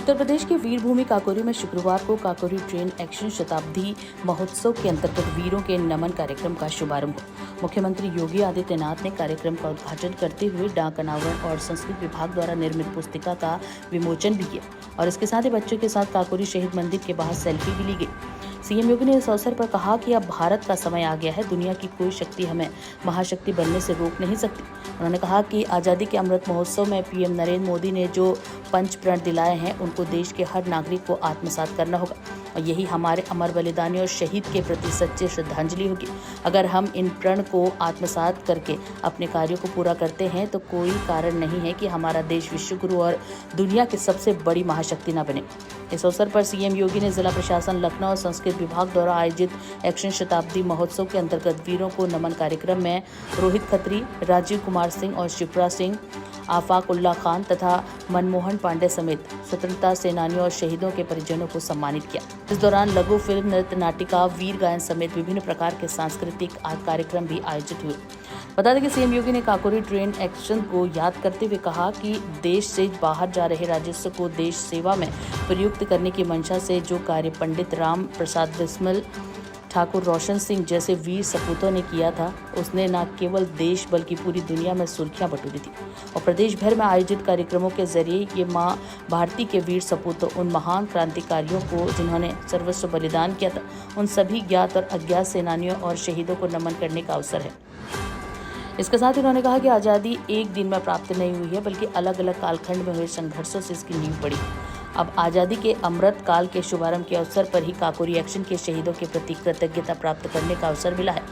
उत्तर प्रदेश के वीरभूमि काकोरी में शुक्रवार को काकोरी ट्रेन एक्शन शताब्दी महोत्सव के अंतर्गत वीरों के नमन कार्यक्रम का शुभारंभ हुआ। मुख्यमंत्री योगी आदित्यनाथ ने कार्यक्रम का उद्घाटन करते हुए डाक अनावरण और संस्कृत विभाग द्वारा निर्मित पुस्तिका का विमोचन भी किया और इसके साथ ही बच्चों के साथ काकोरी शहीद मंदिर के बाहर सेल्फी भी ली गई। सीएम योगी ने इस अवसर पर कहा कि अब भारत का समय आ गया है, दुनिया की कोई शक्ति हमें महाशक्ति बनने से रोक नहीं सकती। उन्होंने कहा कि आज़ादी के अमृत महोत्सव में पीएम नरेंद्र मोदी ने जो पंच प्रण दिलाए हैं उनको देश के हर नागरिक को आत्मसात करना होगा और यही हमारे अमर बलिदानी और शहीद के प्रति सच्ची श्रद्धांजलि होगी। अगर हम इन प्रण को आत्मसात करके अपने कार्यों को पूरा करते हैं तो कोई कारण नहीं है कि हमारा देश विश्व गुरु और दुनिया की सबसे बड़ी महाशक्ति न बने। इस अवसर पर सीएम योगी ने जिला प्रशासन लखनऊ और संस्कृत विभाग द्वारा आयोजित एक्शन शताब्दी महोत्सव के अंतर्गत वीरों को नमन कार्यक्रम में रोहित खत्री, राजीव कुमार सिंह और शिप्रा सिंह, आफाक उल्ला खान तथा मनमोहन पांडे समेत स्वतंत्रता सेनानियों और शहीदों के परिजनों को सम्मानित किया। इस दौरान लघु फिल्म, नृत्य, नाटिका, वीर गायन समेत विभिन्न प्रकार के सांस्कृतिक कार्यक्रम भी आयोजित हुए। बता दें कि सीएम योगी ने काकोरी ट्रेन एक्शन को याद करते हुए कहा कि देश से बाहर जा रहे राजस्व को देश सेवा में प्रयुक्त करने की मंशा से जो कार्य पंडित राम प्रसाद बिस्मिल, ठाकुर रोशन सिंह जैसे वीर सपूतों ने किया था, उसने न केवल देश बल्कि पूरी दुनिया में सुर्खियां बटोरी थी और प्रदेश भर में आयोजित कार्यक्रमों के जरिए ये मां भारती के वीर सपूतों, उन महान क्रांतिकारियों को जिन्होंने सर्वस्व बलिदान किया था, उन सभी ज्ञात और अज्ञात सेनानियों और शहीदों को नमन करने का अवसर है। इसके साथ ही उन्होंने कहा कि आज़ादी एक दिन में प्राप्त नहीं हुई है बल्कि अलग अलग कालखंड में हुए संघर्षों से इसकी नींव पड़ी। अब आज़ादी के अमृत काल के शुभारंभ के अवसर पर ही काकोरी एक्शन के शहीदों के प्रति कृतज्ञता प्राप्त करने का अवसर मिला है।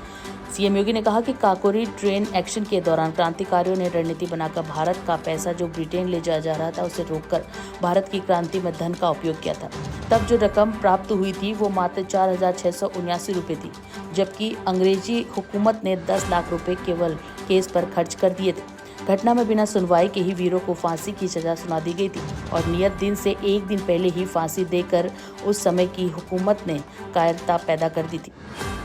सीएम योगी ने कहा कि काकोरी ट्रेन एक्शन के दौरान क्रांतिकारियों ने रणनीति बनाकर भारत का पैसा जो ब्रिटेन ले जाया जा रहा था उसे रोककर भारत की क्रांति में धन का उपयोग किया था। तब जो रकम प्राप्त हुई थी वो मात्र 4,679 रुपये थी, जबकि अंग्रेजी हुकूमत ने 10 लाख रुपए केवल केस पर खर्च कर दिए थे। घटना में बिना सुनवाई के ही वीरों को फांसी की सजा सुना दी गई थी और नियत दिन से एक दिन पहले ही फांसी देकर उस समय की हुकूमत ने कायरता पैदा कर दी थी।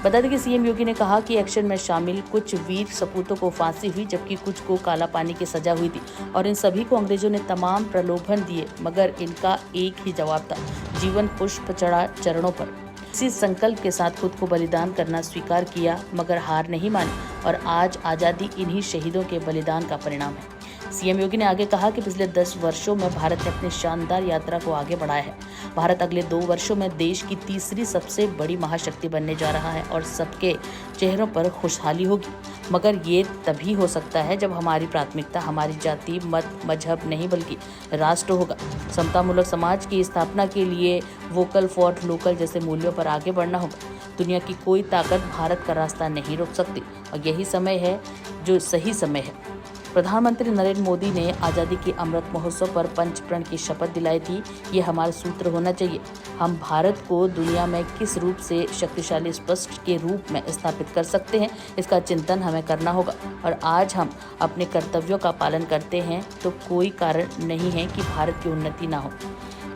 बता दें कि सीएम योगी ने कहा कि एक्शन में शामिल कुछ वीर सपूतों को फांसी हुई जबकि कुछ को काला पानी की सजा हुई थी और इन सभी को अंग्रेजों ने तमाम प्रलोभन दिए, मगर इनका एक ही जवाब था, जीवन पुष्प चढ़ा चरणों पर। इसी संकल्प के साथ खुद को बलिदान करना स्वीकार किया मगर हार नहीं मानी और आज आज़ादी इन्हीं शहीदों के बलिदान का परिणाम है। सीएम योगी ने आगे कहा कि पिछले 10 वर्षों में भारत ने अपनी शानदार यात्रा को आगे बढ़ाया है। भारत अगले 2 वर्षों में देश की तीसरी सबसे बड़ी महाशक्ति बनने जा रहा है और सबके चेहरों पर खुशहाली होगी, मगर ये तभी हो सकता है जब हमारी प्राथमिकता हमारी जाति, मत, मजहब नहीं बल्कि राष्ट्र होगा। समतामूलक समाज की स्थापना के लिए वोकल फॉर लोकल जैसे मूल्यों पर आगे बढ़ना होगा। दुनिया की कोई ताकत भारत का रास्ता नहीं रोक सकती और यही समय है जो सही समय है। प्रधानमंत्री नरेंद्र मोदी ने आज़ादी के अमृत महोत्सव पर पंच प्रण की शपथ दिलाई थी। ये हमारा सूत्र होना चाहिए। हम भारत को दुनिया में किस रूप से शक्तिशाली स्पष्ट के रूप में स्थापित कर सकते हैं, इसका चिंतन हमें करना होगा और आज हम अपने कर्तव्यों का पालन करते हैं तो कोई कारण नहीं है कि भारत की उन्नति ना हो।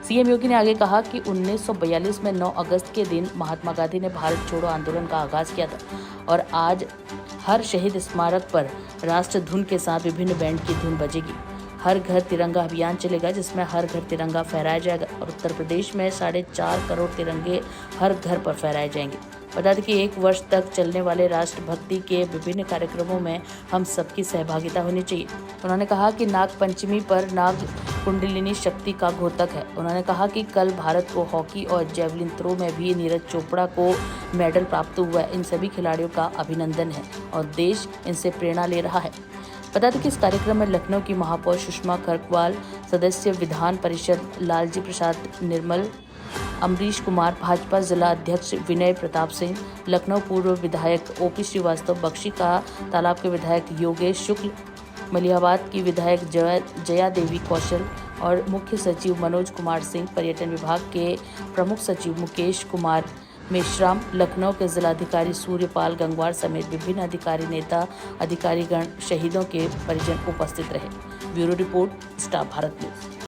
सीएम योगी ने आगे कहा कि 1942 में 9 अगस्त के दिन महात्मा गांधी ने भारत छोड़ो आंदोलन का आगाज किया था और आज हर शहीद स्मारक पर राष्ट्र धुन के साथ विभिन्न बैंड की धुन बजेगी। हर घर तिरंगा अभियान चलेगा जिसमें हर घर तिरंगा फहराया जाएगा और उत्तर प्रदेश में 4.5 करोड़ तिरंगे हर घर पर फहराए जाएंगे। बता दें कि 1 वर्ष तक चलने वाले राष्ट्रभक्ति के विभिन्न कार्यक्रमों में हम सबकी सहभागिता होनी चाहिए। उन्होंने कहा कि नाग पंचमी पर नाग कुंडलिनी शक्ति का घोतक है। उन्होंने कहा कि कल भारत को हॉकी और जेवलिन थ्रो में भी नीरज चोपड़ा को मेडल प्राप्त हुआ है। इन सभी खिलाड़ियों का अभिनंदन है और देश इनसे प्रेरणा ले रहा है। बता दें कि इस कार्यक्रम में लखनऊ की महापौर सुषमा खरकवाल, सदस्य विधान परिषद लालजी प्रसाद निर्मल, अमरीश कुमार, भाजपा जिला अध्यक्ष विनय प्रताप सिंह, लखनऊ पूर्व विधायक ओपी श्रीवास्तव, बख्शी का तालाब के विधायक योगेश शुक्ल, मलिहाबाद की विधायक जया देवी कौशल और मुख्य सचिव मनोज कुमार सिंह, पर्यटन विभाग के प्रमुख सचिव मुकेश कुमार मेश्राम, लखनऊ के जिलाधिकारी सूर्यपाल गंगवार समेत विभिन्न अधिकारी, नेता, अधिकारीगण, शहीदों के परिजन उपस्थित रहे। Bureau report, star Bharat news.